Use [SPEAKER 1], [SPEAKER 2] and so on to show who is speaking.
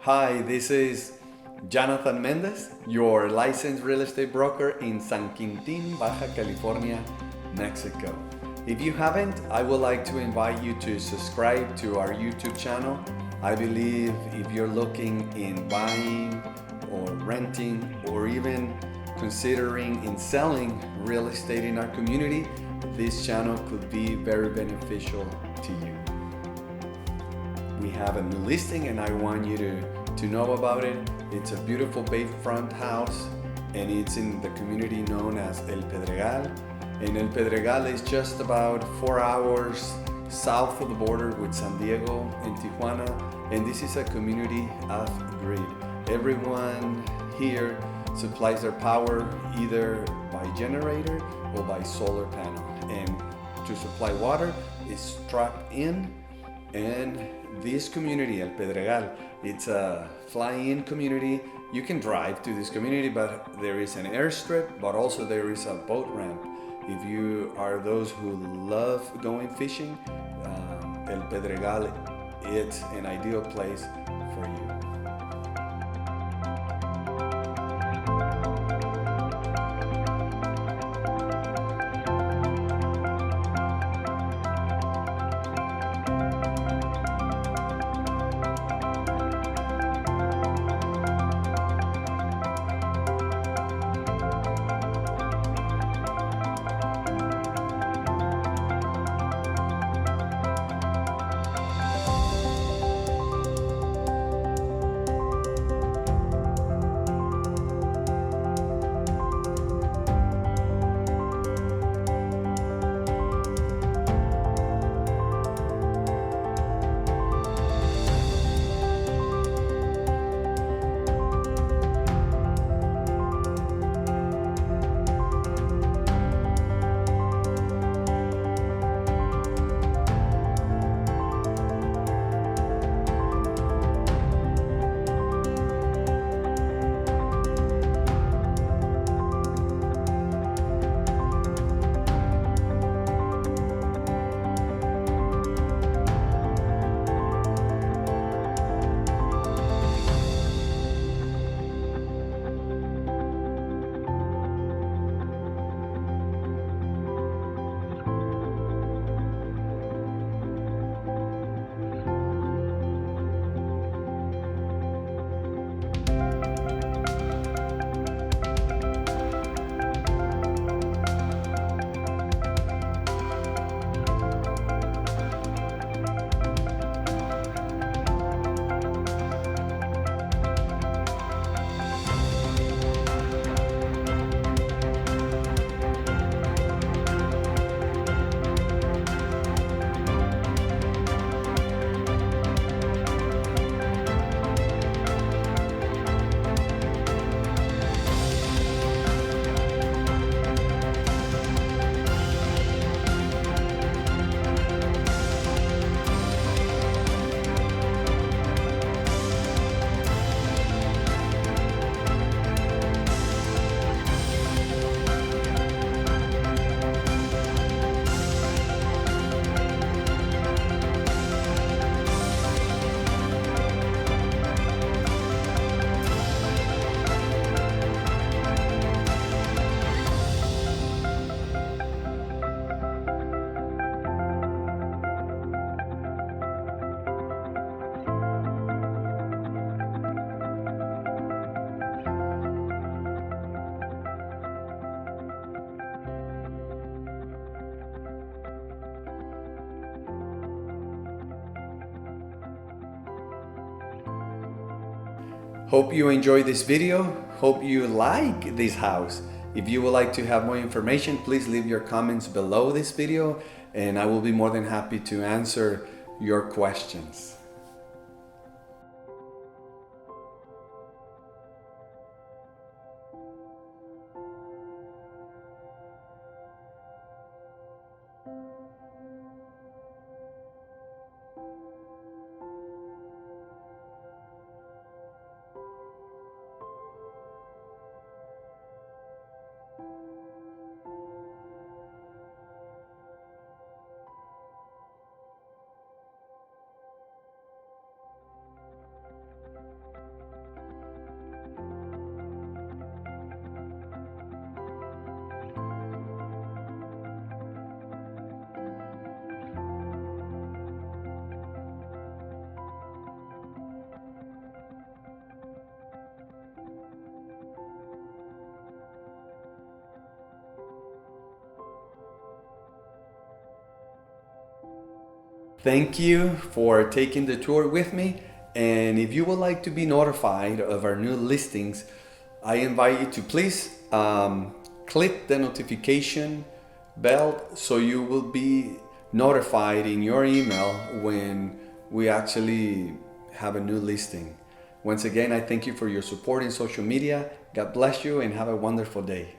[SPEAKER 1] Hi, this is Jonathan Mendez, your licensed real estate broker in San Quintin, Baja California, Mexico. If you haven't, I would like to invite you to subscribe to our YouTube channel. I believe if you're looking in buying or renting or even considering in selling real estate in our community, this channel could be very beneficial to you. We have a new listing and I want you to know about it. It's a beautiful bayfront house and it's in the community known as El Pedregal. And El Pedregal is just about 4 hours south of the border with San Diego and Tijuana. And this is a community off-grid. Everyone here supplies their power either by generator or by solar panel. And to supply water is strapped in. And this community, El Pedregal, it's a fly-in community. You can drive to this community, but there is an airstrip, but also there is a boat ramp. If you are those who love going fishing, El Pedregal, it's an ideal place for you. Hope you enjoyed this video. Hope you like this house. If you would like to have more information, please leave your comments below this video and I will be more than happy to answer your questions. Thank you for taking the tour with me. And if you would like to be notified of our new listings, I invite you to please click the notification bell so you will be notified in your email when we actually have a new listing. Once again, I thank you for your support in social media. God bless you and have a wonderful day.